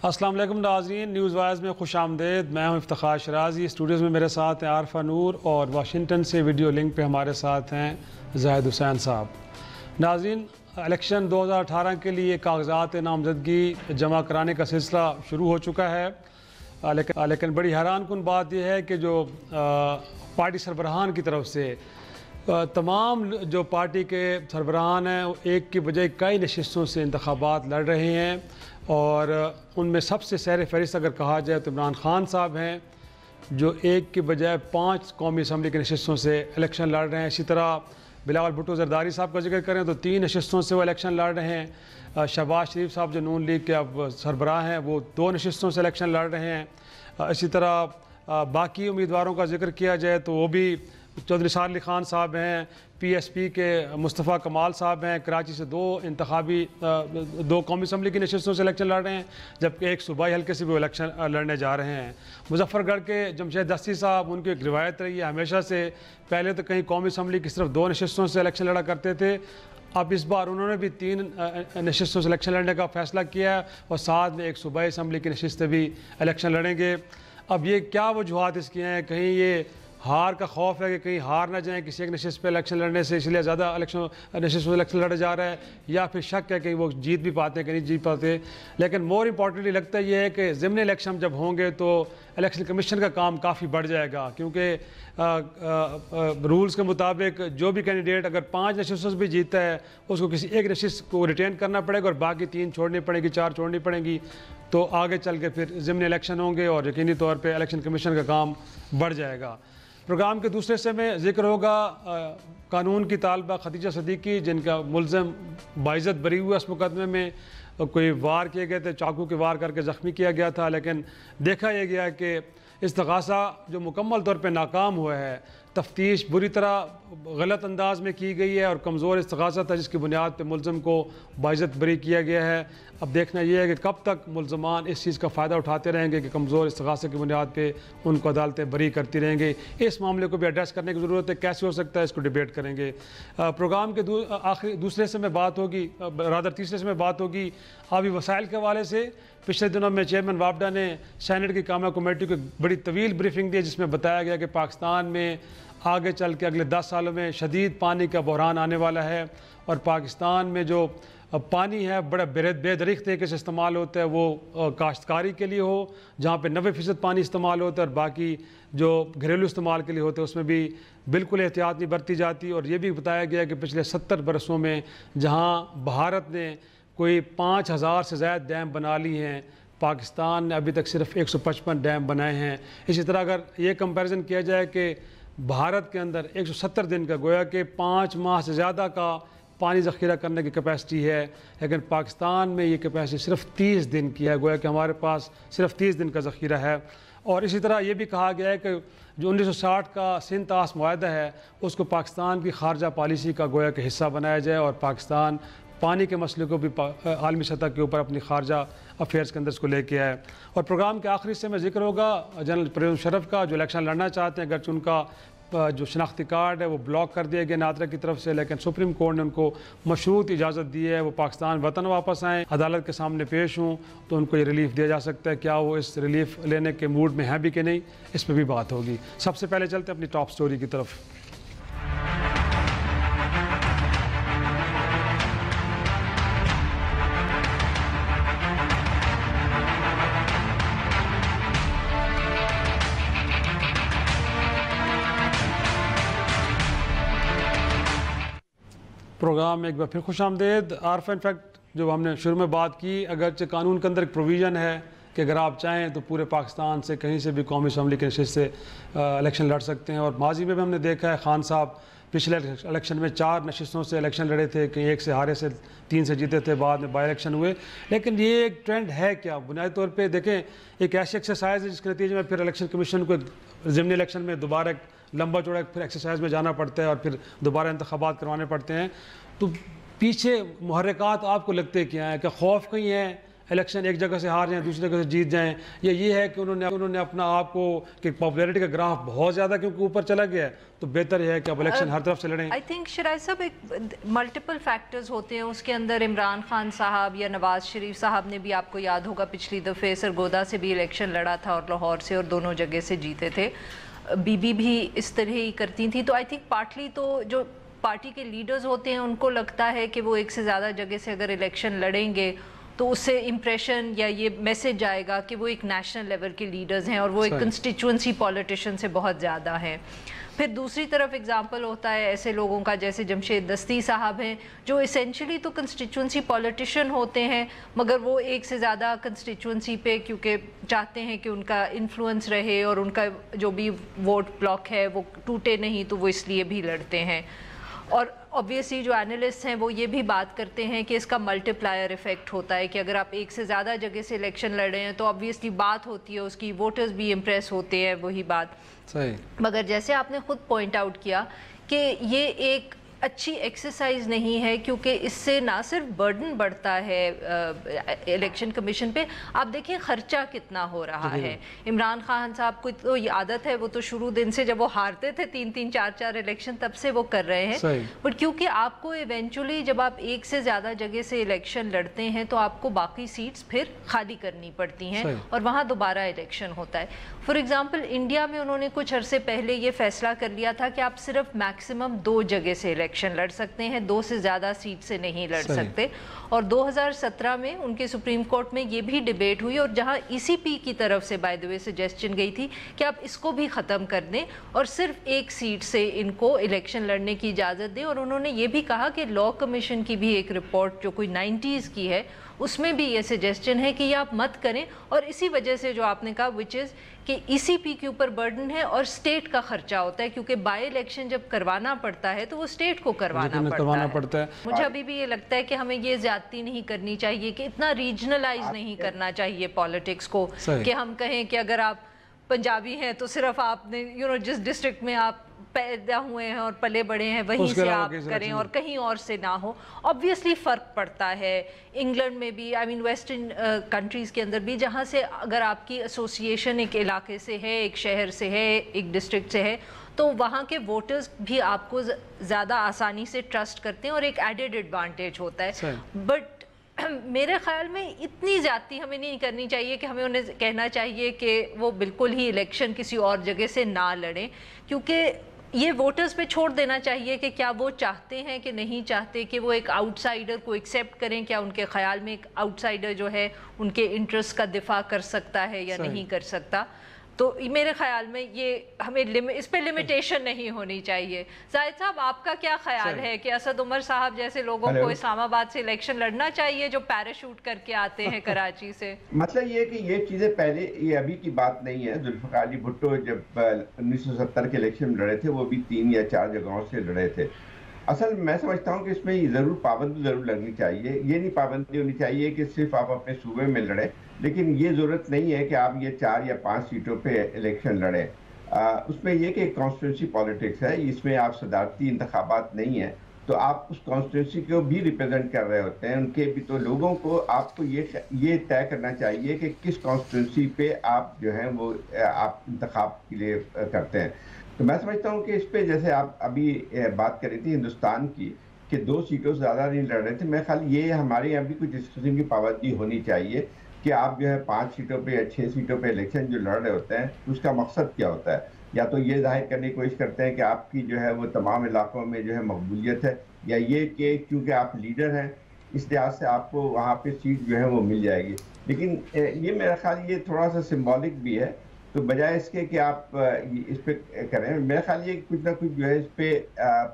السلام علیکم ناظرین، نیوز وائز میں خوش آمدید۔ میں ہوں افتخار شرازی۔ اسٹوڈیوز میں میرے ساتھ ہیں عارفہ نور، اور واشنگٹن سے ویڈیو لنک پہ ہمارے ساتھ ہیں زاہد حسین صاحب۔ ناظرین، الیکشن 2018 کے لیے کاغذات نامزدگی جمع کرانے کا سلسلہ شروع ہو چکا ہے، لیکن بڑی حیران کن بات یہ ہے کہ جو پارٹی سربراہان کی طرف سے تمام جو پارٹی کے سربراہان ہیں، ایک کی بجائے کئی نشستوں سے انتخابات لڑ رہے ہیں، اور ان میں سب سے سیر فہرست اگر کہا جائے تو عمران خان صاحب ہیں، جو ایک کی بجائے 5 قومی اسمبلی کی نشستوں سے الیکشن لڑ رہے ہیں۔ اسی طرح بلاول بھٹو زرداری صاحب کا ذکر کریں تو 3 نشستوں سے وہ الیکشن لڑ رہے ہیں۔ شہباز شریف صاحب جو نون لیگ کے اب سربراہ ہیں، وہ 2 نشستوں سے الیکشن لڑ رہے ہیں۔ اسی طرح باقی امیدواروں کا ذکر کیا جائے تو وہ بھی چودھری نثار علی خان صاحب ہیں، پی ایس پی کے مصطفیٰ کمال صاحب ہیں، کراچی سے 2 قومی اسمبلی کی نشستوں سے الیکشن لڑ رہے ہیں، جبکہ ایک صوبائی حلقے سے بھی الیکشن لڑنے جا رہے ہیں۔ مظفر گڑھ کے جمشید دستی صاحب، ان کی ایک روایت رہی ہے ہمیشہ سے، پہلے تو کہیں قومی اسمبلی کی صرف 2 نشستوں سے الیکشن لڑا کرتے تھے، اب اس بار انہوں نے بھی 3 نشستوں سے الیکشن لڑنے کا فیصلہ کیا ہے، اور ساتھ میں ایک صوبائی اسمبلی کی نشست سے بھی الیکشن لڑیں گے۔ اب یہ کیا وجوہات اس کی ہیں؟ کہیں یہ ہار کا خوف ہے کہ کہیں ہار نہ جائیں کسی ایک نشست پہ الیکشن لڑنے سے، اس لیے زیادہ نشستوں سے الیکشن لڑا جا رہا ہے، یا پھر شک ہے کہ وہ جیت بھی پاتے ہیں کہ نہیں جیت پاتے۔ لیکن مور امپورٹنٹلی لگتا ہے یہ ہے کہ ضمنی الیکشن جب ہوں گے تو الیکشن کمیشن کا کام کافی بڑھ جائے گا، کیونکہ رولز کے مطابق جو بھی کینڈیڈیٹ اگر 5 نشستوں سے بھی جیتا ہے، اس کو کسی ایک نشست کو ریٹین کرنا پڑے گا، اور باقی 3 چھوڑنی پڑے گی، 4 چھوڑنی پڑیں گی، تو آگے چل کے پھر ضمنی الیکشن ہوں گے، اور یقینی طور پہ الیکشن کمیشن کا کام بڑھ جائے گا۔ پروگرام کے دوسرے حصے میں ذکر ہوگا قانون کی طالبہ خدیجہ صدیقی، جن کا ملزم باعزت بری ہوا اس مقدمے میں، کوئی وار کیے گئے تھے، چاقو کے وار کر کے زخمی کیا گیا تھا، لیکن دیکھا یہ گیا کہ استغاثہ جو مکمل طور پہ ناکام ہوا ہے، تفتیش بری طرح غلط انداز میں کی گئی ہے، اور کمزور استغاثہ تھا جس کی بنیاد پہ ملزم کو باعزت بری کیا گیا ہے۔ اب دیکھنا یہ ہے کہ کب تک ملزمان اس چیز کا فائدہ اٹھاتے رہیں گے کہ کمزور استغاثے کی بنیاد پہ ان کو عدالتیں بری کرتی رہیں گے۔ اس معاملے کو بھی ایڈریس کرنے کی ضرورت ہے، کیسے ہو سکتا ہے، اس کو ڈیبیٹ کریں گے۔ پروگرام کے دوسرے سے میں بات ہوگی، تیسرے سے میں بات ہوگی آبی وسائل کے حوالے سے۔ پچھلے دنوں میں چیئرمین وابڈا نے سینٹ کی کامہ کمیٹی کو بڑی طویل بریفنگ دی، جس میں بتایا گیا کہ پاکستان میں آگے چل کے اگلے 10 سالوں میں شدید پانی کا بحران آنے والا ہے، اور پاکستان میں جو پانی ہے بڑا بے دریغ طریقے سے استعمال ہوتا ہے، وہ کاشتکاری کے لیے ہو جہاں پہ 90% پانی استعمال ہوتا ہے، اور باقی جو گھریلو استعمال کے لیے ہوتے ہیں اس میں بھی بالکل احتیاط نہیں برتی جاتی۔ اور یہ بھی بتایا گیا کہ پچھلے 70 برسوں میں جہاں بھارت نے کوئی 5000 سے زائد ڈیم بنا لی ہیں، پاکستان نے ابھی تک صرف 155 ڈیم بنائے ہیں۔ اسی طرح اگر یہ کمپیریزن کیا جائے کہ بھارت کے اندر 170 دن کا، گویا کہ 5 ماہ سے زیادہ کا پانی ذخیرہ کرنے کی کیپیسٹی ہے، لیکن پاکستان میں یہ کیپیسٹی صرف 30 دن کی ہے، گویا کہ ہمارے پاس صرف 30 دن کا ذخیرہ ہے۔ اور اسی طرح یہ بھی کہا گیا ہے کہ جو 1960 کا سندھ طاس معاہدہ ہے، اس کو پاکستان کی خارجہ پالیسی کا گویا کہ حصہ بنایا جائے، اور پاکستان پانی کے مسئلے کو بھی عالمی سطح کے اوپر اپنی خارجہ افیئرز کے اندر اس کو لے کے آئے۔ اور پروگرام کے آخری حصے میں ذکر ہوگا جنرل پرویز مشرف کا، جو الیکشن لڑنا چاہتے ہیں، اگرچہ ان کا جو شناختی کارڈ ہے وہ بلاک کر دیا گیا نادرا کی طرف سے، لیکن سپریم کورٹ نے ان کو مشروط اجازت دی ہے وہ پاکستان وطن واپس آئیں، عدالت کے سامنے پیش ہوں تو ان کو یہ ریلیف دیا جا سکتا ہے۔ کیا وہ اس ریلیف لینے کے موڈ میں ہیں بھی کہ نہیں، اس پہ بھی بات ہوگی۔ سب سے پہلے چلتے ہیں اپنی ٹاپ سٹوری کی طرف۔ پروگرام میں ایک بار پھر خوش آمدید۔ عارفہ، انفیکٹ جو ہم نے شروع میں بات کی، اگرچہ قانون کے اندر ایک پروویژن ہے کہ اگر آپ چاہیں تو پورے پاکستان سے کہیں سے بھی قومی اسمبلی کی نشست سے الیکشن لڑ سکتے ہیں، اور ماضی میں بھی ہم نے دیکھا ہے خان صاحب پچھلے الیکشن میں 4 نشستوں سے الیکشن لڑے تھے، کہیں 1 سے ہارے سے 3 سے جیتے تھے، بعد میں بائی الیکشن ہوئے۔ لیکن یہ ایک ٹرینڈ ہے کیا؟ بنیادی طور پہ دیکھیں، ایک ایسی ایکسرسائز ہے جس کے نتیجے میں پھر الیکشن کمیشن کو ضمنی الیکشن میں دوبارہ ایک لمبا چوڑا پھر ایکسرسائز میں جانا پڑتا ہے، اور پھر دوبارہ انتخابات کروانے پڑتے ہیں۔ تو پیچھے محرکات آپ کو لگتے کیا ہیں؟ کہ خوف کہیں ہے الیکشن ایک جگہ سے ہار جائیں دوسری جگہ سے جیت جائیں, یا یہ ہے کہ انہوں نے اپنا آپ کو کہ پاپولیرٹی کا گراف بہت زیادہ کیونکہ اوپر چلا گیا ہے تو بہتر ہے کہ اب الیکشن ہر طرف سے لڑیں؟ آئی تھنک شرائع صاحب ایک ملٹیپل فیکٹرز ہوتے ہیں اس کے اندر. عمران خان صاحب یا نواز شریف صاحب نے بھی, آپ کو یاد ہوگا پچھلی دفعہ سرگودا سے بھی الیکشن لڑا تھا اور لاہور سے, اور دونوں جگہ سے جیتے تھے. بی بی بھی اس طرح ہی کرتی تھیں. تو آئی تھنک پارٹلی تو جو پارٹی کے لیڈرز ہوتے ہیں ان کو لگتا ہے کہ وہ ایک سے زیادہ جگہ سے اگر الیکشن لڑیں گے تو اس سے امپریشن یا یہ میسج آئے گا کہ وہ ایک نیشنل لیول کے لیڈرز ہیں اور وہ ایک کنسٹیچوئنسی پالیٹیشین سے بہت زیادہ ہیں. پھر دوسری طرف اگزامپل ہوتا ہے ایسے لوگوں کا جیسے جمشید دستی صاحب ہیں جو اسینشلی تو کنسٹیچوئنسی پالیٹیشین ہوتے ہیں مگر وہ ایک سے زیادہ کنسٹیچوئنسی پہ کیونکہ چاہتے ہیں کہ ان کا انفلوئنس رہے اور ان کا جو بھی ووٹ بلاک ہے وہ ٹوٹے نہیں, تو وہ اس لیے بھی لڑتے ہیں. اور obviously جو اینالسٹ ہیں وہ یہ بھی بات کرتے ہیں کہ اس کا ملٹی پلائر ایفیکٹ ہوتا ہے کہ اگر آپ ایک سے زیادہ جگہ سے الیکشن لڑ رہے ہیں تو obviously بات ہوتی ہے اس کی, ووٹرز بھی امپریس ہوتے ہیں, وہی بات. صحیح. مگر جیسے آپ نے خود پوائنٹ آؤٹ کیا کہ یہ ایک اچھی ایکسرسائز نہیں ہے کیونکہ اس سے نہ صرف برڈن بڑھتا ہے الیکشن کمیشن پہ, آپ دیکھیں خرچہ کتنا ہو رہا ہے. عمران خان صاحب کو تو یہ عادت ہے, وہ تو شروع دن سے جب وہ ہارتے تھے 3-3 4-4 الیکشن تب سے وہ کر رہے ہیں, بٹ کیونکہ آپ کو ایونچولی جب آپ ایک سے زیادہ جگہ سے الیکشن لڑتے ہیں تو آپ کو باقی سیٹس پھر خالی کرنی پڑتی ہیں اور وہاں دوبارہ الیکشن ہوتا ہے. فار ایگزامپل انڈیا میں انہوں نے کچھ عرصے پہلے یہ فیصلہ کر لیا تھا کہ آپ صرف میکسیمم 2 جگہ سے الیکشن لڑ سکتے ہیں, 2 سے زیادہ سیٹ سے نہیں لڑ سکتے. اور 2017 میں ان کے سپریم کورٹ میں یہ بھی ڈیبیٹ ہوئی اور جہاں ای سی پی کی طرف سے بائی دی وے سجیسشن گئی تھی کہ آپ اس کو بھی ختم کر دیں اور صرف 1 سیٹ سے ان کو الیکشن لڑنے کی اجازت دیں. اور انہوں نے یہ بھی کہا کہ لاء کمیشن کی بھی ایک رپورٹ جو کوئی 90s کی ہے اس میں بھی یہ سجیسشن ہے کہ یہ آپ مت کریں. اور اسی وجہ سے جو آپ نے کہا وچ از کہ ای سی پی کے اوپر برڈن ہے اور اسٹیٹ کا خرچہ ہوتا ہے کیونکہ بائی الیکشن جب کروانا پڑتا ہے تو وہ اسٹیٹ کو کروانا پڑتا ہے. مجھے ابھی بھی یہ لگتا ہے کہ ہمیں یہ زیادتی نہیں کرنی چاہیے کہ اتنا ریجنلائز نہیں کرنا چاہیے پالیٹکس کو کہ ہم کہیں کہ اگر آپ پنجابی ہیں تو صرف آپ نے جس ڈسٹرکٹ میں آپ پیدا ہوئے ہیں اور پلے بڑے ہیں وہیں سے آپ کریں اور کہیں اور سے نہ ہو. آبویسلی فرق پڑتا ہے. انگلینڈ میں بھی آئی مین ویسٹرن کنٹریز کے اندر بھی جہاں سے اگر آپ کی ایسوسیشن ایک علاقے سے ہے, ایک شہر سے ہے, ایک ڈسٹرکٹ سے ہے تو وہاں کے ووٹرز بھی آپ کو زیادہ آسانی سے ٹرسٹ کرتے ہیں اور ایک ایڈڈ ایڈوانٹیج ہوتا ہے. بٹ میرے خیال میں اتنی زیادتی ہمیں نہیں کرنی چاہیے کہ ہمیں انہیں کہنا چاہیے کہ وہ بالکل ہی الیکشن کسی اور جگہ سے نہ لڑیں, کیونکہ یہ ووٹرز پہ چھوڑ دینا چاہیے کہ کیا وہ چاہتے ہیں کہ نہیں چاہتے کہ وہ ایک آؤٹ سائیڈر کو ایکسیپٹ کریں. کیا ان کے خیال میں ایک آؤٹ سائیڈر جو ہے ان کے انٹرسٹ کا دفاع کر سکتا ہے یا نہیں کر سکتا. تو میرے خیال میں یہ ہمیں اس پہ لمیٹیشن نہیں ہونی چاہیے. زاہد صاحب آپ کا کیا خیال ہے کہ اسد عمر صاحب جیسے لوگوں کو اسلام آباد سے الیکشن لڑنا چاہیے جو پیراشوٹ کر کے آتے ہیں کراچی سے؟ مطلب یہ کہ یہ چیزیں پہلے, یہ ابھی کی بات نہیں ہے. ذوالفقار علی بھٹو جب 1970 کے الیکشن لڑے تھے وہ بھی 3 یا 4 جگہوں سے لڑے تھے. اصل میں سمجھتا ہوں کہ اس میں ضرور پابندی ضرور لگنی چاہیے. یہ نہیں پابندی ہونی چاہیے کہ صرف آپ اپنے صوبے میں لڑیں, لیکن یہ ضرورت نہیں ہے کہ آپ یہ 4 یا 5 سیٹوں پہ الیکشن لڑیں. اس میں یہ کہ کانسٹیٹوئنسی پالیٹکس ہے, اس میں آپ صدارتی انتخابات نہیں ہیں تو آپ اس کانسٹیٹوئنسی کو بھی ریپرزینٹ کر رہے ہوتے ہیں. ان کے بھی تو لوگوں کو آپ کو یہ طے کرنا چاہیے کہ کس کانسٹیٹوئنسی پہ آپ جو ہیں وہ آپ انتخاب کے لیے کرتے ہیں. تو میں سمجھتا ہوں کہ اس پہ جیسے آپ ابھی بات کر رہی تھی ہندوستان کی کہ 2 سیٹوں سے زیادہ نہیں لڑ رہے تھے, میرے خیال یہ ہمارے یہاں بھی کچھ اس قسم کی پابندی ہونی چاہیے کہ آپ جو ہے 5 سیٹوں پہ یا 6 سیٹوں پہ الیکشن جو لڑ رہے ہوتے ہیں اس کا مقصد کیا ہوتا ہے. یا تو یہ ظاہر کرنے کی کوشش کرتے ہیں کہ آپ کی جو ہے وہ تمام علاقوں میں جو ہے مقبولیت ہے, یا یہ کہ کیونکہ آپ لیڈر ہیں اس لحاظ سے آپ کو وہاں پہ سیٹ جو ہے وہ مل جائے گی. لیکن یہ میرا خیال یہ تھوڑا سا سمبولک بھی ہے, تو بجائے اس کے کہ آپ اس پہ کریں میرا خیال یہ کچھ نہ کچھ جو ہے اس پہ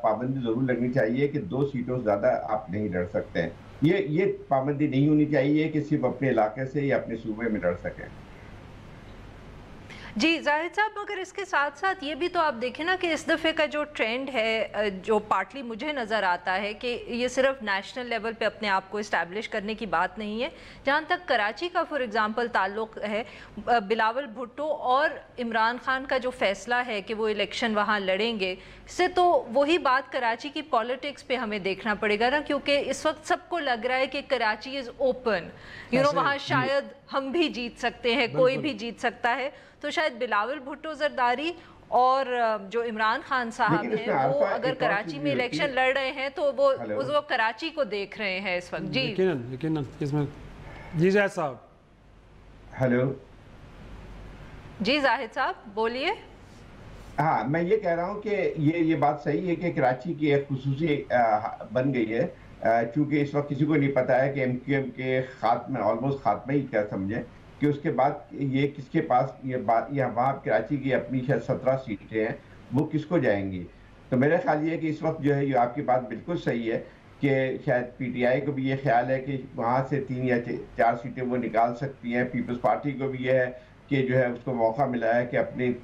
پابندی ضرور لگنی چاہیے کہ 2 سیٹوں سے زیادہ آپ نہیں لڑ سکتے ہیں. یہ پابندی نہیں ہونی چاہیے کہ صرف اپنے علاقے سے یا اپنے صوبے میں لڑ سکیں. جی زاہد صاحب، مگر اس کے ساتھ ساتھ یہ بھی تو آپ دیکھیں نا کہ اس دفعے کا جو ٹرینڈ ہے، جو پارٹلی مجھے نظر آتا ہے کہ یہ صرف نیشنل لیول پہ اپنے آپ کو اسٹیبلش کرنے کی بات نہیں ہے. جہاں تک کراچی کا فار ایگزامپل تعلق ہے، بلاول بھٹو اور عمران خان کا جو فیصلہ ہے کہ وہ الیکشن وہاں لڑیں گے، سے تو وہی بات کراچی کی پالیٹکس پہ ہمیں دیکھنا پڑے گا نا، کیونکہ اس وقت سب کو لگ رہا ہے کہ کراچی از اوپن، وہاں شاید ہم بھی جیت سکتے ہیں، کوئی بھی جیت سکتا ہے. تو شاید بلاول بھٹو زرداری اور جو عمران خان صاحب ہیں وہ اگر کراچی میں الیکشن لڑ رہے ہیں تو وہ کراچی کو دیکھ رہے ہیں اس وقت. جی جی زاہد صاحب. ہیلو جی زاہد صاحب بولیے. ہاں، میں یہ کہہ رہا ہوں کہ یہ بات صحیح ہے کہ کراچی کی ایک خصوصی بن گئی ہے، چونکہ اس وقت کسی کو نہیں پتا ہے کہ ایم کیو ایم کے خاتمے، آلموسٹ خاتمے ہی کیا سمجھیں، کہ اس کے بعد یہ کس کے پاس وہاں کراچی کی اپنی شاید 17 سیٹیں ہیں، وہ کس کو جائیں گی. تو میرا خیال یہ ہے کہ اس وقت جو ہے یہ آپ کی بات بالکل صحیح ہے کہ شاید پی ٹی آئی کو بھی یہ خیال ہے کہ وہاں سے 3 یا 4 سیٹیں وہ نکال سکتی ہیں. پیپلز پارٹی کو بھی یہ ہے کہ جو ہے اس کو موقع ملا ہے کہ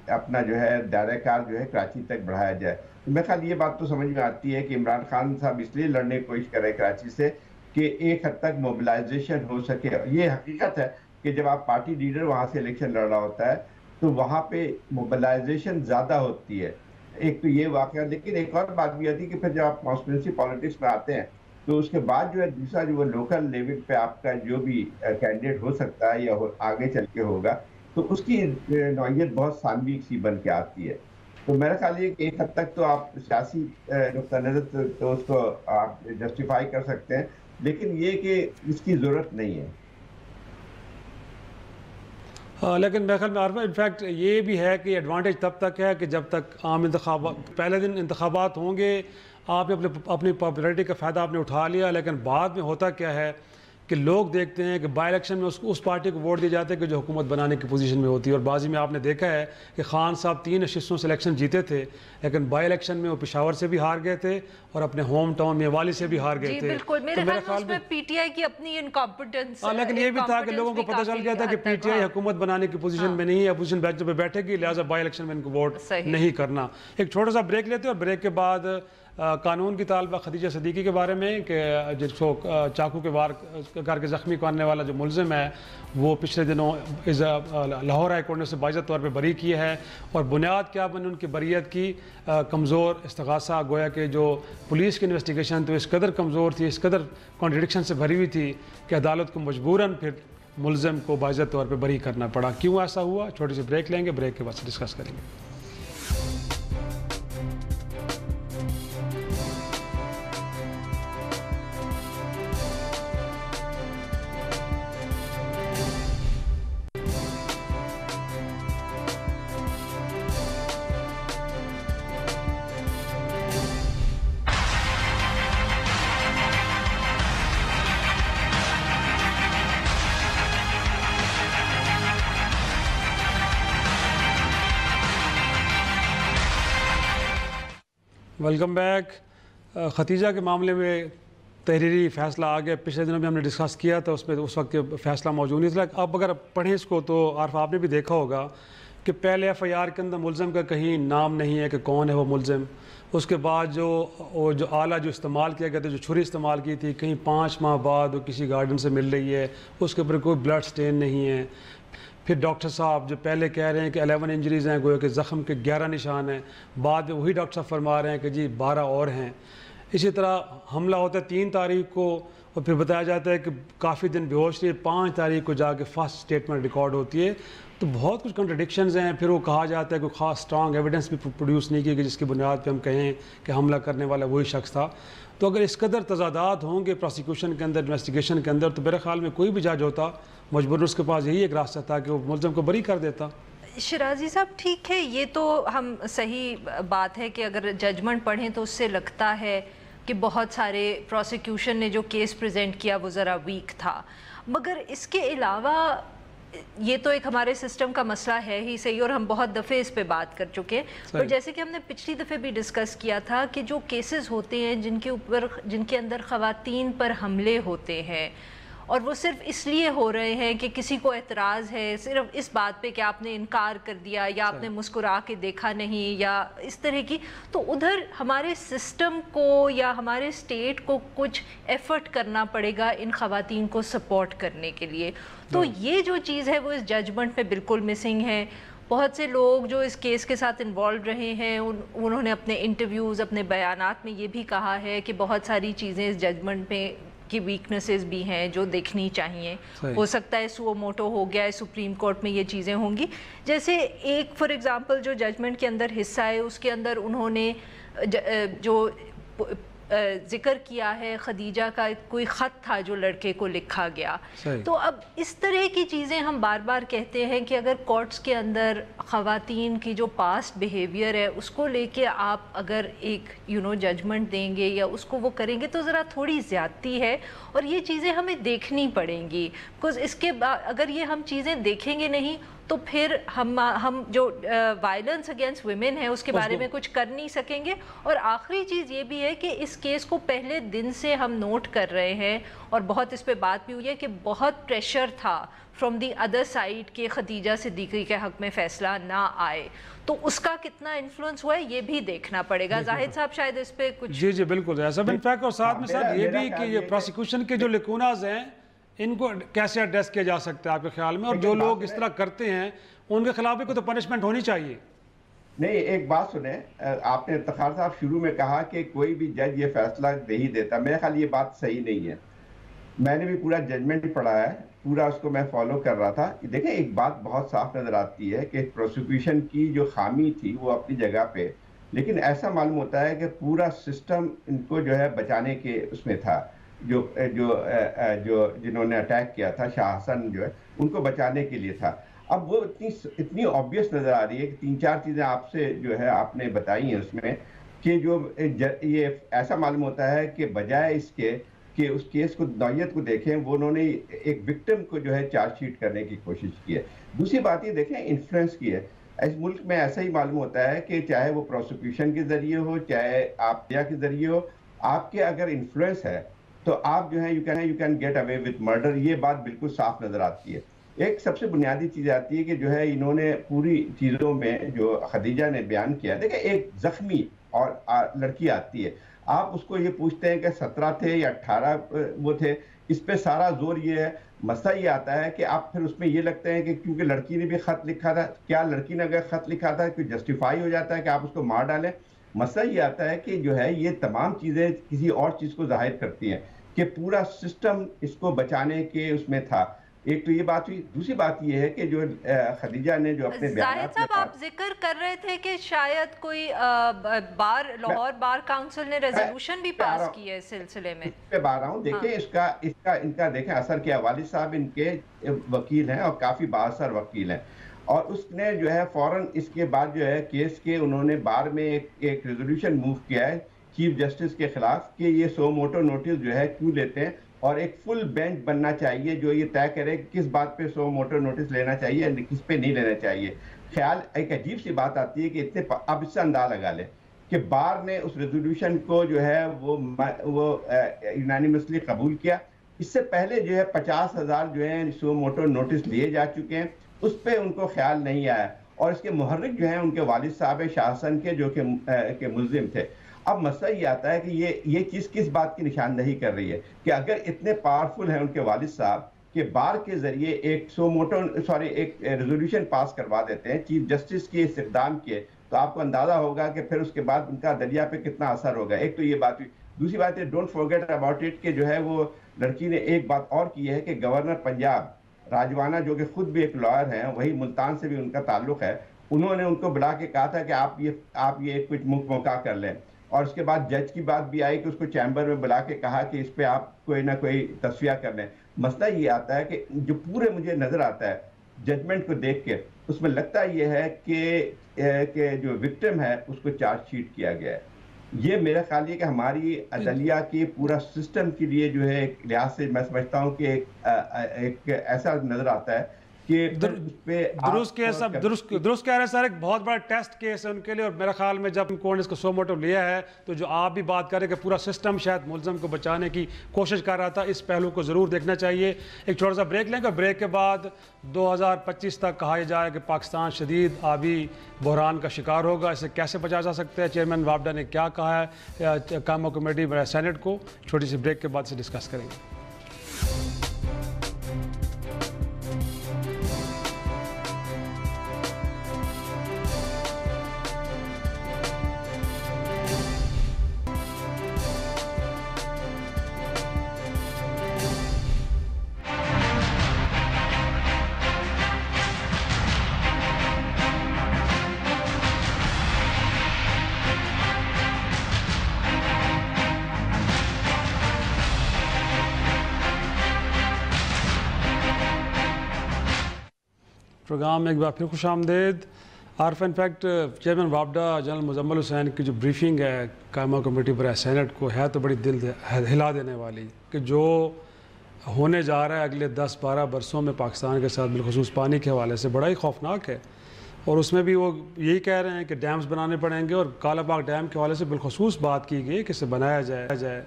اپنا جو ہے دائرہ کار جو ہے کراچی تک بڑھایا جائے. میرے خیال یہ بات تو سمجھ میں آتی ہے کہ عمران خان صاحب اس لیے لڑنے کی کوشش کر رہے ہیں کراچی سے کہ ایک حد تک موبلائزیشن ہو سکے. یہ حقیقت ہے کہ جب آپ پارٹی لیڈر وہاں سے الیکشن لڑ رہا ہوتا ہے تو وہاں پہ موبلائزیشن زیادہ ہوتی ہے. ایک تو یہ واقعہ، لیکن ایک اور بات بھی آتی ہے کہ پھر جب آپ کانسٹیٹوئنسی پالیٹکس میں آتے ہیں تو اس کے بعد جو ہے دوسرا جو وہ لوکل لیول پہ آپ کا جو بھی کینڈیڈیٹ ہو سکتا ہے یا آگے چل کے ہوگا تو اس کی نوعیت بہت ثانوی سی بن کے آتی ہے. تو میرا خیال یہ کہ ایک حد تک تو آپ سیاسی نقطہ نظر تو اس کو آپ جسٹیفائی کر سکتے ہیں، لیکن یہ کہ اس کی ضرورت نہیں ہے. لیکن میرے خیال میں عارفہ انفیکٹ یہ بھی ہے کہ ایڈوانٹیج تب تک ہے کہ جب تک عام انتخابات، پہلے دن انتخابات ہوں گے، آپ نے اپنی پاپولیرٹی کا فائدہ آپ نے اٹھا لیا، لیکن بعد میں ہوتا کیا ہے کہ لوگ دیکھتے ہیں کہ بائی الیکشن میں اس پارٹی کو ووٹ دیے جاتے ہیں کہ جو حکومت بنانے کی پوزیشن میں ہوتی ہے. اور بازی میں آپ نے دیکھا ہے کہ خان صاحب 3 نشستوں سے الیکشن جیتے تھے، لیکن بائی الیکشن میں وہ پشاور سے بھی ہار گئے تھے اور اپنے ہوم ٹاؤن میوالی سے بھی ہار گئے تھے. بالکل، میرے خیال میں پی ٹی آئی کی اپنی انکمپٹنس، لیکن یہ بھی تھا کہ لوگوں کو پتہ چل گیا تھا کہ پی ٹی آئی حکومت بنانے کی پوزیشن میں نہیں ہے، اپوزیشن بینچ پہ بیٹھے گی، لہٰذا بائی الیکشن میں ان کو ووٹ نہیں کرنا. ایک چھوٹا سا بریک لیتے ہیں اور بریک کے بعد قانون کی طالبہ خدیجہ صدیقی کے بارے میں کہ جس کو چاقو کے وار کر کے زخمی کرنے والا جو ملزم ہے وہ پچھلے دنوں لاہور ہائی کورٹ نے اسے باعزت طور پہ بری کی ہے، اور بنیاد کیا بنی ان کی بریت کی؟ کمزور استغاثہ. گویا کہ جو پولیس کی انویسٹیگیشن تو اس قدر کمزور تھی، اس قدر کانٹرڈکشن سے بھری ہوئی تھی کہ عدالت کو مجبوراً پھر ملزم کو باعزت طور پہ بری کرنا پڑا. کیوں ایسا ہوا؟ چھوٹی سی بریک لیں گے، بریک کے بعد سے ڈسکس کریں گے. Welcome back. ختیجہ کے معاملے میں تحریری فیصلہ آ گیا، پچھلے دنوں بھی ہم نے ڈسکس کیا تھا، اس میں اس وقت فیصلہ موجود نہیں تھا. اب اگر پڑھیں اس کو تو عارف آپ نے بھی دیکھا ہوگا کہ پہلے ایف آئی آر کے اندر ملزم کا کہیں نام نہیں ہے کہ کون ہے وہ ملزم. اس کے بعد جو آلہ جو استعمال کیا گیا تھا، جو چھری استعمال کی تھی، کہیں 5 ماہ بعد وہ کسی گارڈن سے مل رہی ہے، اس کے اوپر کوئی بلڈ سٹین نہیں ہے. پھر ڈاکٹر صاحب جو پہلے کہہ رہے ہیں کہ 11 انجریز ہیں، گویا کہ زخم کے 11 نشان ہیں، بعد میں وہی ڈاکٹر صاحب فرما رہے ہیں کہ جی 12 اور ہیں. اسی طرح حملہ ہوتا ہے 3 تاریخ کو، اور پھر بتایا جاتا ہے کہ کافی دن بے ہوش رہی، 5 تاریخ کو جا کے فرسٹ اسٹیٹمنٹ ریکارڈ ہوتی ہے. تو بہت کچھ کنٹرڈکشنز ہیں. پھر وہ کہا جاتا ہے کہ خاص اسٹرانگ ایویڈنس بھی پروڈیوس نہیں کی کہ جس کی بنیاد پہ ہم کہیں کہ حملہ کرنے والا وہی شخص تھا. تو اگر اس قدر تضادات ہوں گے پروسیکیوشن کے اندر، انویسٹیگیشن کے اندر، تو میرے خیال میں کوئی بھی جج ہوتا مجبوراً اس کے پاس یہی ایک راستہ تھا کہ وہ ملزم کو بری کر دیتا. شرازی صاحب ٹھیک ہے، یہ تو ہم صحیح بات ہے کہ اگر ججمنٹ پڑھیں تو اس سے لگتا ہے کہ بہت سارے پروسیکیوشن نے جو کیس پریزنٹ کیا وہ ذرا ویک تھا. مگر اس کے علاوہ یہ تو ایک ہمارے سسٹم کا مسئلہ ہے ہی صحیح، اور ہم بہت دفعے اس پہ بات کر چکے ہیں. اور جیسے کہ ہم نے پچھلی دفعے بھی ڈسکس کیا تھا کہ جو کیسز ہوتے ہیں جن کے اندر خواتین پر حملے ہوتے ہیں، اور وہ صرف اس لیے ہو رہے ہیں کہ کسی کو اعتراض ہے صرف اس بات پہ کہ آپ نے انکار کر دیا یا آپ نے مسکرا کے دیکھا نہیں یا اس طرح کی، تو ادھر ہمارے سسٹم کو یا ہمارے اسٹیٹ کو کچھ ایفرٹ کرنا پڑے گا ان خواتین کو سپورٹ کرنے کے لیے. تو یہ جو چیز ہے وہ اس ججمنٹ میں بالکل مسنگ ہے. بہت سے لوگ جو اس کیس کے ساتھ انوالو رہے ہیں انہوں نے اپنے انٹرویوز اپنے بیانات میں یہ بھی کہا ہے کہ بہت ساری چیزیں اس ججمنٹ میں کی ویکنسز بھی ہیں جو دیکھنی چاہیے. ہو سکتا ہے سو موٹو ہو گیا ہے سپریم کورٹ میں یہ چیزیں ہوں گی. جیسے ایک فار ایگزامپل جو ججمنٹ کے اندر حصہ ہے اس کے اندر انہوں نے جو ذکر کیا ہے خدیجہ کا کوئی خط تھا جو لڑکے کو لکھا گیا. تو اب اس طرح کی چیزیں ہم بار بار کہتے ہیں کہ اگر کورٹس کے اندر خواتین کی جو پاسٹ بیہیویئر ہے اس کو لے کے آپ اگر ایک ججمنٹ دیں گے یا اس کو وہ کریں گے تو ذرا تھوڑی زیادتی ہے اور یہ چیزیں ہمیں دیکھنی پڑیں گی. بیکاز اس کے بعد اگر یہ ہم چیزیں دیکھیں گے نہیں تو پھر ہم جو وائلنس اگینسٹ ویمن ہے اس کے بارے میں کچھ کر نہیں سکیں گے. اور آخری چیز یہ بھی ہے کہ اس کیس کو پہلے دن سے ہم نوٹ کر رہے ہیں اور بہت اس پہ بات بھی ہوئی ہے کہ بہت پریشر تھا فرام دی ادر سائڈ کہ خدیجہ صدیقی کے حق میں فیصلہ نہ آئے. تو اس کا کتنا انفلوئنس ہوا ہے یہ بھی دیکھنا پڑے گا. زاہد صاحب شاید اس پہ کچھ جی بالکل ایسا انفیکٹ. اور ساتھ میں ساتھ یہ بھی کہ یہ پروسیکیوشن کے جو لیکوناز ہیں ان کو کیسے ایڈریس کیا جا سکتا ہے آپ کے خیال میں, اور جو لوگ اس طرح کرتے ہیں ان کے خلاف بھی کوئی تو پنشمنٹ ہونی چاہیے. نہیں ایک بات سنیں, آپ نے افتخار صاحب شروع میں کہا کہ کوئی بھی جج یہ فیصلہ نہیں دیتا. میرے خیال یہ بات صحیح نہیں ہے. میں نے بھی پورا ججمنٹ پڑھا ہے, پورا اس کو میں فالو کر رہا تھا. دیکھیں ایک بات بہت صاف نظر آتی ہے کہ پروسیکیوشن کی جو خامی تھی وہ اپنی جگہ پہ, لیکن ایسا معلوم ہوتا ہے کہ پورا سسٹم ان کو جو ہے بچانے کے اس میں تھا. جو جنہوں نے اٹیک کیا تھا شاہ حسن جو ہے ان کو بچانے کے لیے تھا. اب وہ اتنی آبویس نظر آ رہی ہے کہ 3-4 چیزیں آپ سے جو ہے آپ نے بتائی ہیں اس میں کہ جو یہ ایسا معلوم ہوتا ہے کہ بجائے اس کے کہ اس کیس کو نوعیت کو دیکھیں وہ انہوں نے ایک وکٹم کو جو ہے چارج شیٹ کرنے کی کوشش کی ہے. دوسری بات یہ دیکھیں انفلوئنس کی ہے. اس ملک میں ایسا ہی معلوم ہوتا ہے کہ چاہے وہ پروسیکیوشن کے ذریعے ہو چاہے آپ کے ذریعے ہو, آپ کے اگر انفلوئنس ہے تو آپ جو ہے you can get away with murder. یہ بات بالکل صاف نظر آتی ہے. ایک سب سے بنیادی چیز آتی ہے کہ جو ہے انہوں نے پوری چیزوں میں جو خدیجہ نے بیان کیا, دیکھیں ایک زخمی اور لڑکی آتی ہے, آپ اس کو یہ پوچھتے ہیں کہ 17 تھے یا 18 وہ تھے, اس پہ سارا زور یہ ہے. مسئلہ یہ آتا ہے کہ آپ پھر اس میں یہ لگتے ہیں کہ کیونکہ لڑکی نے بھی خط لکھا تھا, کیا لڑکی نے اگر خط لکھا تھا کوئی جسٹیفائی ہو جاتا ہے کہ آپ اس کو مار ڈالیں. مسئلہ یہ آتا ہے کہ جو ہے یہ تمام چیزیں کسی اور چیز کو ظاہر کرتی ہیں کہ پورا سسٹم اس کو بچانے کے اس میں تھا. ایک تو یہ بات ہوئی. دوسری بات یہ ہے کہ جو خدیجہ نے جو اپنے زاہد صاحب آپ ذکر کر رہے تھے کہ شاید کوئی لاہور بار کاؤنسل نے ریزولوشن بھی پاس کی ہے اس سلسلے میں. اس پہ بات رہا ہوں. دیکھیں ان کا دیکھیں اثر کیا. والد صاحب ان کے وکیل ہیں اور کافی بااثر وکیل ہیں, اور اس نے جو ہے فوراً اس کے بعد جو ہے کیس کے انہوں نے بار میں ایک ریزولوشن موو کیا ہے چیف جسٹس کے خلاف کہ یہ سو موٹو نوٹس جو ہے کیوں لیتے ہیں, اور ایک فل بینچ بننا چاہیے جو یہ طے کرے کہ کس بات پہ سو موٹو نوٹس لینا چاہیے کس پہ نہیں لینا چاہیے. خیال ایک عجیب سی بات آتی ہے کہ اب اس سے اندازہ لگا لیں کہ بار نے اس ریزولوشن کو جو ہے وہ یونانیمسلی قبول کیا. اس سے پہلے جو ہے 50,000 جو ہیں سو موٹو نوٹس لیے جا چکے ہیں, اس پہ ان کو خیال نہیں آیا. اور اس کے محرک جو ہیں ان کے والد صاحب شاہ حسن کے جو کہ ملزم تھے. اب مسئلہ یہ آتا ہے کہ یہ چیز کس بات کی نشاندہی کر رہی ہے کہ اگر اتنے پاورفل ہیں ان کے والد صاحب کہ بار کے ذریعے ایک ریزولوشن پاس کروا دیتے ہیں چیف جسٹس کے استخدام کے, تو آپ کو اندازہ ہوگا کہ پھر اس کے بعد ان کا دریا پہ کتنا اثر ہوگا. ایک تو یہ بات ہوئی. دوسری بات ہے ڈونٹ فورگیٹ اباؤٹ اٹ کہ جو ہے وہ لڑکی نے ایک بات اور کی ہے کہ گورنر پنجاب راجوانہ جو کہ خود بھی ایک لائر ہیں, وہی ملتان سے بھی ان کا تعلق ہے, انہوں نے ان کو بلا کے کہا تھا کہ آپ یہ کچھ موقع کر لیں. اور اس کے بعد جج کی بات بھی آئی کہ اس کو چیمبر میں بلا کے کہا کہ اس پہ آپ کوئی نہ کوئی تصفیہ کر لیں. مسئلہ یہ آتا ہے کہ جو پورے مجھے نظر آتا ہے ججمنٹ کو دیکھ کے, اس میں لگتا یہ ہے کہ جو وکٹم ہے اس کو چارج شیٹ کیا گیا ہے. یہ میرا خیال ہے کہ ہماری عدلیہ کی پورا سسٹم کے لیے جو ہے ایک لحاظ سے میں سمجھتا ہوں کہ ایک ایسا نظر آتا ہے کہ درست کیس درست کہہ رہے ہیں سر، ایک بہت بڑا ٹیسٹ کیس ہے ان کے لیے، اور میرا خیال میں جب کورٹ نے اس کو سو موٹو لیا ہے تو جو آپ بھی بات کر رہے ہیں کہ پورا سسٹم شاید ملزم کو بچانے کی کوشش کر رہا تھا، اس پہلو کو ضرور دیکھنا چاہیے۔ ایک چھوٹا سا بریک لیں گے، بریک کے بعد 2025 تک کہا جا رہا ہے کہ پاکستان شدید آبی بحران کا شکار ہوگا، اسے کیسے بچا جا سکتا ہے، چیئرمین وابڈا نے کیا کہا ہے کاموں کمیٹی سینٹ کو، چھوٹی سی بریک کے بعد سے ڈسکس کریں گے۔ پروگرام میں ایک بار پھر خوش آمدید۔ عارف انفیکٹ چیئرمین وابڈا جنرل مزمل حسین کی جو بریفنگ ہے قائمہ کمیٹی برائے سینٹ کو ہے تو بڑی دل ہلا دینے والی، کہ جو ہونے جا رہا ہے اگلے 10-12 برسوں میں پاکستان کے ساتھ بالخصوص پانی کے حوالے سے بڑا ہی خوفناک ہے، اور اس میں بھی وہ یہی کہہ رہے ہیں کہ ڈیمز بنانے پڑیں گے، اور کالا باغ ڈیم کے حوالے سے بالخصوص بات کی گئی کہ اسے بنایا جائے۔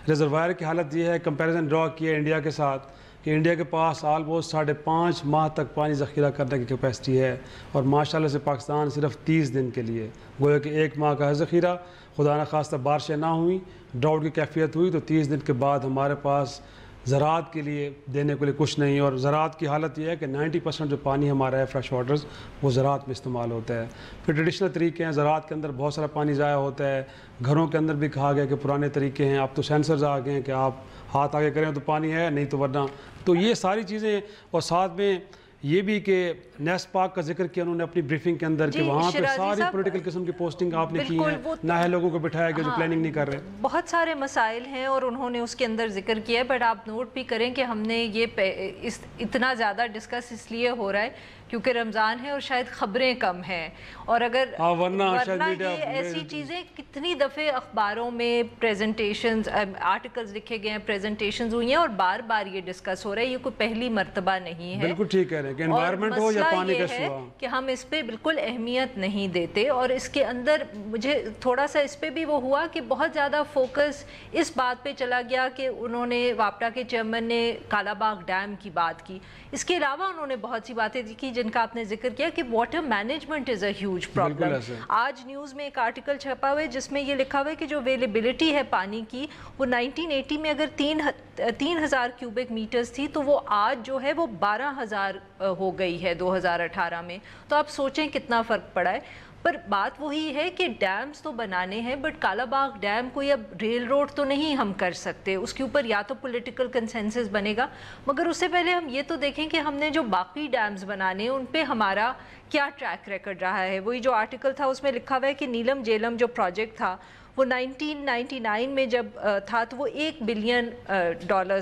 ریزروائر کی حالت یہ ہے، کمپیریزن ڈرا کیا انڈیا کے ساتھ، کہ انڈیا کے پاس آلموسٹ 5.5 ماہ تک پانی ذخیرہ کرنے کی کیپیسٹی ہے، اور ماشاءاللہ سے پاکستان صرف 30 دن کے لیے، گویا کہ 1 ماہ کا ہے ذخیرہ، خدا نخواستہ بارشیں نہ ہوئیں، ڈراؤٹ کی کیفیت ہوئی تو 30 دن کے بعد ہمارے پاس زراعت کے لیے دینے کے لیے کچھ نہیں، اور زراعت کی حالت یہ ہے کہ 90% جو پانی ہمارا ہے فریش واٹرز وہ زراعت میں استعمال ہوتا ہے۔ پھر ٹریڈیشنل طریقے ہیں، زراعت کے اندر بہت سارا پانی ضائع ہوتا ہے، گھروں کے اندر بھی کہا گیا کہ پرانے طریقے ہیں، اب تو سینسرز آ گئے ہیں کہ آپ ہاتھ آگے کریں تو پانی ہے، نہیں تو ورنہ، تو یہ ساری چیزیں، اور ساتھ میں یہ بھی کہ نیس پاک کا ذکر کیا انہوں نے اپنی بریفنگ کے اندر کہ وہاں پہ ساری پولیٹیکل قسم کی پوسٹنگ آپ نے کی ہے، نہ ہے لوگوں کو بٹھایا گیا جو پلاننگ نہیں کر رہے۔ بہت سارے مسائل ہیں اور انہوں نے اس کے اندر ذکر کیا ہے، بٹ آپ نوٹ بھی کریں کہ ہم نے یہ اتنا زیادہ ڈسکس اس لیے ہو رہا ہے کیونکہ رمضان ہے اور شاید خبریں کم ہیں، اور اگر ورنہ یہ ایسی چیزیں کتنی دفعے اخباروں میں پریزنٹیشنز آرٹیکلز لکھے گئے ہیں، پریزنٹیشنز ہوئی ہیں، اور بار بار یہ ڈسکس ہو رہا ہے، یہ کوئی پہلی مرتبہ نہیں ہے۔ بالکل ٹھیک کہہ رہے ہیں کہ انوائرمنٹ ہو یا پانی کا مسئلہ یہ ہے کہ ہم اس پہ بالکل اہمیت نہیں دیتے، اور اس کے اندر مجھے تھوڑا سا اس پہ بھی وہ ہوا کہ بہت زیادہ فوکس اس بات پہ چلا گیا کہ انہوں نے واپڈا کے چیئرمین نے کالا باغ ڈیم کی بات کی، اس کے علاوہ انہوں نے بہت سی باتیں کی جن کا آپ نے ذکر کیا کہ water management is a huge problem. آج نیوز میں ایک آرٹیکل چھپا ہوا ہے جس میں یہ لکھا ہوا ہے کہ جو اویلیبلٹی ہے پانی کی وہ 1980 میں اگر 3000 کیوبک میٹرز تھی تو وہ آج جو ہے وہ 12,000 ہو گئی ہے 2018 میں، تو آپ سوچیں کتنا فرق پڑا ہے۔ پر بات وہی ہے کہ ڈیمز تو بنانے ہیں، بٹ کالا باغ ڈیم کوئی اب ریل روڈ تو نہیں ہم کر سکتے، اس کے اوپر یا تو پولیٹیکل کنسنسس بنے گا، مگر اس سے پہلے ہم یہ تو دیکھیں کہ ہم نے جو باقی ڈیمز بنانے ہیں ان پہ ہمارا کیا ٹریک ریکارڈ رہا ہے۔ وہی جو آرٹیکل تھا اس میں لکھا ہوا ہے کہ نیلم جیلم جو پروجیکٹ تھا وہ 1999 میں جب تھا تو وہ $1 بلین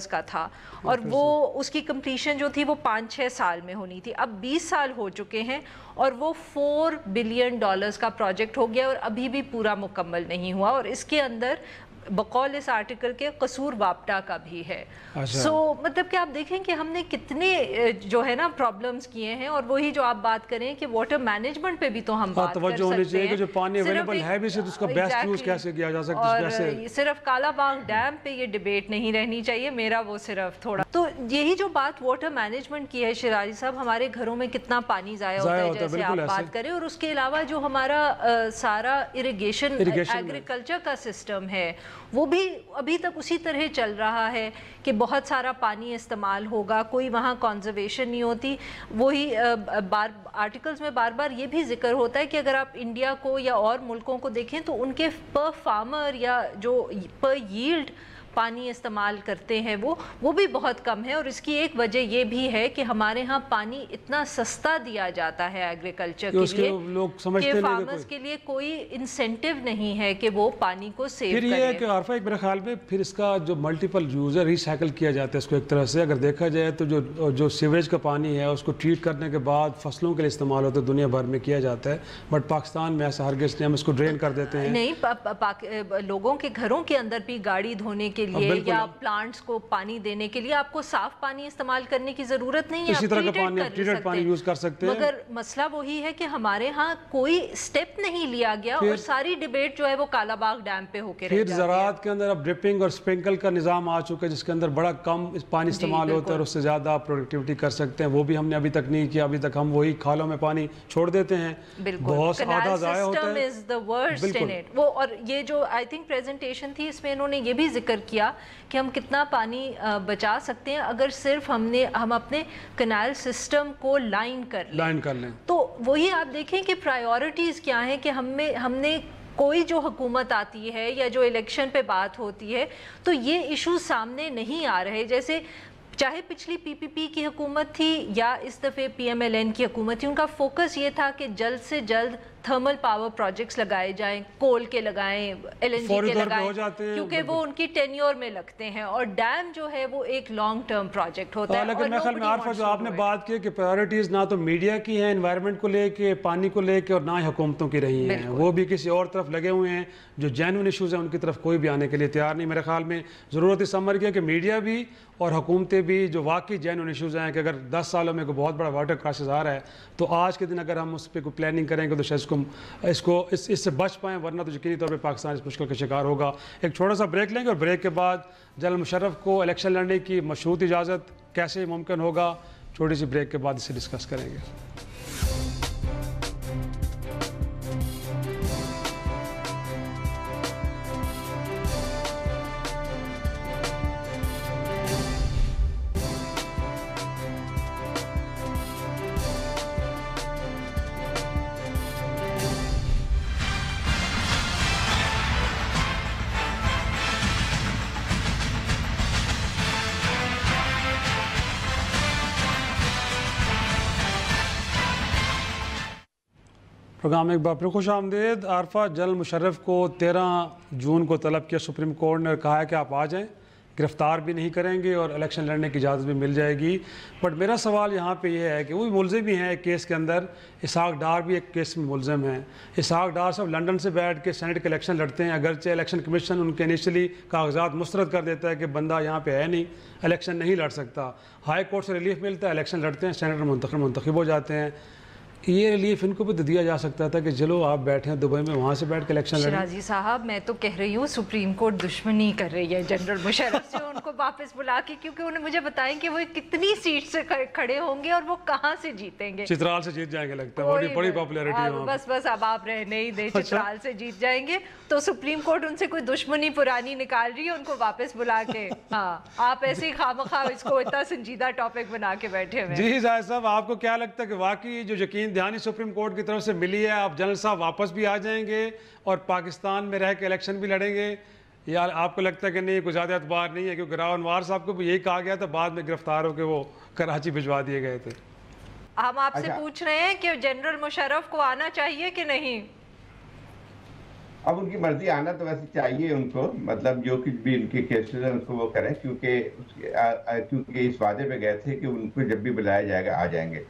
کا تھا، اور وہ اس کی کمپلیشن جو تھی وہ 5-6 سال میں ہونی تھی، اب 20 سال ہو چکے ہیں اور وہ $4 بلین کا پروجیکٹ ہو گیا اور ابھی بھی پورا مکمل نہیں ہوا، اور اس کے اندر بقول اس آرٹیکل کے قصور واپڈا کا بھی ہے۔ سو مطلب کہ آپ دیکھیں کہ ہم نے کتنے جو ہے نا پرابلمز کیے ہیں، اور وہی جو آپ بات کریں کہ واٹر مینجمنٹ پہ بھی تو ہم بات کر توجہ ہونی سکتے چاہیے ہیں کہ جو پانی اویلیبل ہے بھی اس کا بیسٹ یوز کیسے کیا جا سکتا ہے، اور صرف کالا باغ ڈیم پہ یہ ڈیبیٹ نہیں رہنی چاہیے، میرا وہ صرف تھوڑا تو یہی جو بات واٹر مینجمنٹ کی ہے شیرازی صاحب، ہمارے گھروں میں کتنا پانی ضائع ہوتا ہے جیسے آپ بات کریں، اور اس کے علاوہ جو ہمارا سارا اریگیشن ایگریکلچر کا سسٹم ہے وہ بھی ابھی تک اسی طرح چل رہا ہے کہ بہت سارا پانی استعمال ہوگا، کوئی وہاں کنزرویشن نہیں ہوتی۔ وہی آرٹیکلز میں بار بار یہ بھی ذکر ہوتا ہے کہ اگر آپ انڈیا کو یا اور ملکوں کو دیکھیں تو ان کے پر فارمر یا جو پر ییلڈ پانی استعمال کرتے ہیں وہ بھی بہت کم ہے، اور اس کی ایک وجہ یہ بھی ہے کہ ہمارے ہاں پانی اتنا سستا دیا جاتا ہے ایگریکلچر کے لیے کہ فارمرز کے لیے کوئی انسینٹیو نہیں ہے کہ وہ پانی کو سیو کریں۔ پھر یہ ہے کہ عارفہ ایک میرے خیال میں پھر اس کا جو ملٹیپل یوز ہے ریسائیکل کیا جاتا ہے اس کو ایک طرح سے، اگر دیکھا جائے تو جو سیوریج کا پانی ہے اس کو ٹریٹ کرنے کے بعد فصلوں کے لیے استعمال ہوتا ہے، دنیا بھر میں کیا جاتا ہے، بٹ پاکستان میں ایسا ہرگز نہیں، ہم اس کو ڈرین کر دیتے ہیں۔ نہیں، لوگوں کے گھروں کے اندر بھی گاڑی دھونے کے کے لیے یا پلانٹس کو پانی دینے کے لیے آپ کو صاف پانی استعمال کرنے کی ضرورت نہیں ہے، اسی طرح کا پانی یوز کر سکتے ہیں، مگر مسئلہ وہی ہے کہ ہمارے ہاں کوئی سٹیپ نہیں لیا گیا اور ساری ڈیبیٹ جو ہے وہ کالا باغ ڈیم پہ ہو کے رہ جاتی ہے۔ پھر زراعت کے اندر اب ڈرپنگ اور سپرنکل کا نظام آ چکا ہے جس کے اندر بڑا کم پانی استعمال ہوتا ہے اور اس سے زیادہ آپ پروڈکٹیوٹی کر سکتے ہیں، وہ بھی ہم نے ابھی تک نہیں کیا، ابھی تک ہم وہی کھالوں میں پانی چھوڑ دیتے ہیں، بہت آدھا ضائع ہوتا ہے۔ وہ اور یہ جو آئی تھنک پریزنٹیشن تھی اس میں انہوں نے یہ بھی ذکر کیا کہ ہم کتنا پانی بچا سکتے ہیں اگر صرف ہم اپنے کنال سسٹم کو لائن کر لیں، تو وہی آپ دیکھیں کہ پرائیورٹیز کیا ہیں کہ ہم نے کوئی جو حکومت آتی ہے یا جو الیکشن پہ بات ہوتی ہے تو یہ ایشوز سامنے نہیں آ رہے، جیسے چاہے پچھلی پی پی پی کی حکومت تھی یا اس دفعہ پی ایم ایل این کی حکومت تھی، ان کا فوکس یہ تھا کہ جلد سے جلد تھرمل پاور پروجیکٹس لگائے جائیں، کول کے لگائیں، ایل این جی کے لگائیں، کیونکہ وہ ان کی ٹینیور میں لگتے ہیں، اور ڈیم جو ہے وہ ایک لانگ ٹرم پروجیکٹ ہوتا ہے۔ لیکن میں خیال میں عارفہ جو آپ نے بات کی کہ پرائیورٹیز نہ تو میڈیا کی ہیں انوائرمنٹ کو لے کے، پانی کو لے کے، اور نہ ہی حکومتوں کی رہی ہیں، وہ بھی کسی اور طرف لگے ہوئے ہیں، جو جینوئن ایشوز ہیں ان کی طرف کوئی بھی آنے کے لیے تیار نہیں۔ میرے خیال میں ضرورت اس امر کی ہے کہ میڈیا بھی اور حکومتیں بھی جو واقعی جینوئن ایشوز ہیں کہ اگر 10 سالوں میں کوئی بہت بڑا واٹر کرائسس آ رہا ہے تو آج کے دن اگر ہم اس پہ کوئی پلاننگ کریں گے تو شاید اس سے بچ پائیں، ورنہ تو یقینی طور پہ پاکستان اس مشکل کا شکار ہوگا۔ ایک چھوٹا سا بریک لیں گے اور بریک کے بعد جنرل مشرف کو الیکشن لڑنے کی مشروط اجازت کیسے ممکن ہوگا، چھوٹی سی بریک کے بعد اسے ڈسکس کریں گے۔ پروگرام ایک بار پھر خوش آمدید۔ عارفہ، جنرل مشرف کو 13 جون کو طلب کیا سپریم کورٹ نے اور کہا ہے کہ آپ آ جائیں، گرفتار بھی نہیں کریں گے اور الیکشن لڑنے کی اجازت بھی مل جائے گی۔ بٹ میرا سوال یہاں پہ یہ ہے کہ وہ بھی ملزم بھی ہیں ایک کیس کے اندر، اسحاق ڈار بھی ایک کیس میں ملزم ہیں۔ اسحاق ڈار صاحب لنڈن سے بیٹھ کے سینٹ کے الیکشن لڑتے ہیں، اگرچہ الیکشن کمیشن ان کے انیشلی کاغذات مسترد کر دیتا ہے کہ بندہ یہاں پہ ہے نہیں، الیکشن نہیں لڑ سکتا، ہائی کورٹ سے ریلیف ملتا ہے، الیکشن لڑتے ہیں، سینیٹر منتخب ہو جاتے ہیں۔ یہ ریلیف ان کو بھی تو دیا جا سکتا تھا کہ چلو آپ بیٹھے ہیں دبئی میں، وہاں سے بیٹھ کے الیکشن لڑیں۔ شرازی صاحب، میں تو کہہ رہی ہوں سپریم کورٹ دشمنی کر رہی ہے جنرل مشرف سے ان کو واپس بلا کے، کیونکہ انہیں مجھے بتائیں کہ وہ کتنی سیٹ سے کھڑے ہوں گے اور وہ کہاں سے جیتیں گے۔ چترال سے جیت جائیں گے لگتا ہے، بڑی پاپولیرٹی ہے۔ بس اب آپ رہنے ہی دیں، چترال سے جیت جائیں گے تو سپریم کورٹ ان سے کوئی دشمنی پرانی نکال رہی ہے ان کو واپس بلا کے۔ ہاں، آپ ایسے ہی خواہ اس کو اتنا سنجیدہ ٹاپک بنا کے بیٹھے ہوئے۔ جی زاہد صاحب، آپ کو کیا لگتا ہے کہ واقعی جو یقین دہانی سپریم کورٹ کی طرف سے ملی ہے، آپ جنرل صاحب واپس بھی آ جائیں گے اور پاکستان میں رہ کے الیکشن بھی لڑیں گے، یا آپ کو لگتا ہے کہ نہیں کوئی زیادہ اعتبار نہیں ہے؟ کیونکہ راؤ انوار صاحب کو بھی یہی کہا گیا تھا، بعد میں گرفتار ہو کے وہ کراچی بھجوا دیے گئے تھے۔ ہم آپ سے پوچھ رہے ہیں کہ جنرل مشرف کو آنا چاہیے کہ نہیں؟ اب ان کی مرضی، آنا تو ویسے چاہیے ان کو، مطلب جو کچھ بھی ان کے کیسز ہیں ان کو وہ کریں، کیونکہ اس وعدے پہ گئے تھے کہ ان کو جب بھی بلایا جائے گا آ جائیں گے۔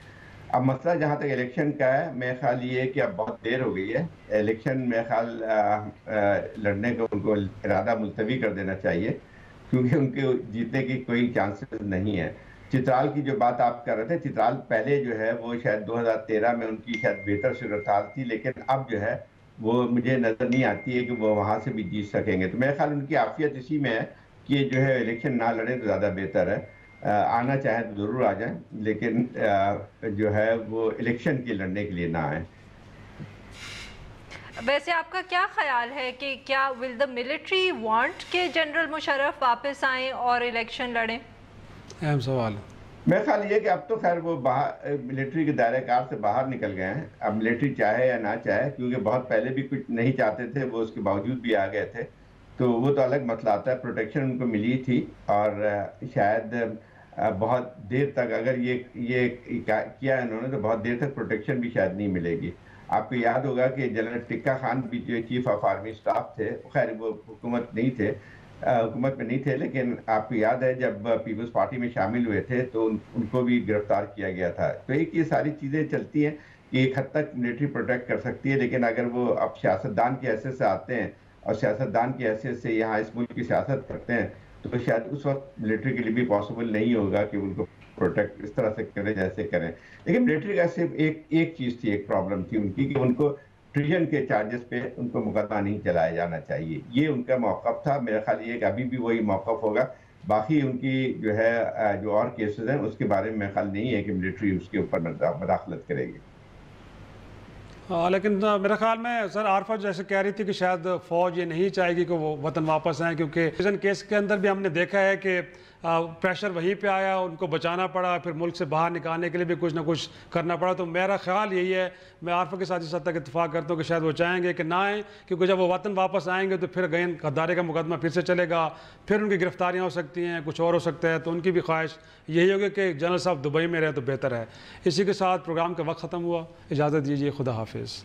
اب مسئلہ جہاں تک الیکشن کا ہے، میرا خیال یہ ہے کہ اب بہت دیر ہو گئی ہے، الیکشن میرا خیال لڑنے کا ان کو ارادہ ملتوی کر دینا چاہیے، کیونکہ ان کے جیتنے کی کوئی چانسز نہیں ہے۔ چترال کی جو بات آپ کر رہے تھے، چترال پہلے جو ہے وہ شاید 2013 میں ان کی شاید بہتر صورتحال تھی، لیکن اب جو ہے وہ مجھے نظر نہیں آتی ہے کہ وہ وہاں سے بھی جیت سکیں گے۔ تو میرا خیال ان کی عافیت اسی میں ہے کہ جو ہے الیکشن نہ لڑیں تو زیادہ بہتر ہے۔ آنا چاہیں تو ضرور آ جائیں، لیکن جو ہے وہ الیکشن کے لڑنے کے لیے نہ آئیں۔ ویسے آپ کا کیا خیال ہے کہ کیا ول دا ملٹری وانٹ کہ جنرل مشرف واپس آئیں اور الیکشن لڑیں؟ اہم سوال ہے۔ میرا خیال یہ کہ اب تو خیر وہ ملٹری کے دائرہ کار سے باہر نکل گئے ہیں، اب ملٹری چاہے یا نہ چاہے، کیونکہ بہت پہلے بھی کچھ نہیں چاہتے تھے وہ، اس کے باوجود بھی آ گئے تھے، تو وہ تو الگ مسئلہ آتا ہے۔ پروٹیکشن ان کو ملی تھی اور شاید بہت دیر تک اگر یہ کیا انہوں نے تو بہت دیر تک پروٹیکشن بھی شاید نہیں ملے گی۔ آپ کو یاد ہوگا کہ جنرل ٹکا خان بھی جو چیف آف آرمی سٹاف تھے، خیر وہ حکومت میں نہیں تھے، لیکن آپ کو یاد ہے جب پیپلز پارٹی میں شامل ہوئے تھے تو ان کو بھی گرفتار کیا گیا تھا۔ تو ایک یہ ساری چیزیں چلتی ہیں کہ ایک حد تک ملٹری پروٹیکٹ کر سکتی ہے، لیکن اگر وہ اب سیاستدان کی حیثیت سے آتے ہیں اور سیاستدان کی حیثیت سے یہاں اس ملک کی سیاست کرتے ہیں تو شاید اس وقت ملٹری کے لیے بھی پاسبل نہیں ہوگا کہ ان کو پروٹیکٹ اس طرح سے کریں جیسے کریں. لیکن ملٹری کا صرف ایک چیز تھی, ایک پرابلم تھی ان کی کہ ان کو ٹریجن کے چارجز پہ ان کو مقدمہ نہیں چلایا جانا چاہیے. یہ ان کا موقف تھا. میرا خیال یہ کہ ابھی بھی وہی موقف ہوگا. باقی ان کی جو ہے جو اور کیسز ہیں اس کے بارے میں خیال نہیں ہے کہ ملٹری اس کے اوپر مداخلت کرے گی. لیکن میرا خیال میں سر عارفہ جیسے کہہ رہی تھی کہ شاید فوج یہ نہیں چاہے گی کہ وہ وطن واپس آئیں, کیونکہ ٹریجن کیس کے اندر بھی ہم نے دیکھا ہے کہ پریشر وہیں پہ آیا, ان کو بچانا پڑا, پھر ملک سے باہر نکالنے کے لیے بھی کچھ نہ کچھ کرنا پڑا. تو میرا خیال یہی ہے, میں عارفہ کے ساتھ اس حد تک اتفاق کرتا ہوں کہ شاید وہ چاہیں گے کہ نہ آئیں, کیونکہ جب وہ وطن واپس آئیں گے تو پھر غداری کا مقدمہ پھر سے چلے گا, پھر ان کی گرفتاریاں ہو سکتی ہیں, کچھ اور ہو سکتا ہے. تو ان کی بھی خواہش یہی ہوگی کہ جنرل صاحب دبئی میں رہے تو بہتر ہے. اسی کے ساتھ پروگرام کا وقت ختم ہوا. اجازت دیجیے, خدا حافظ.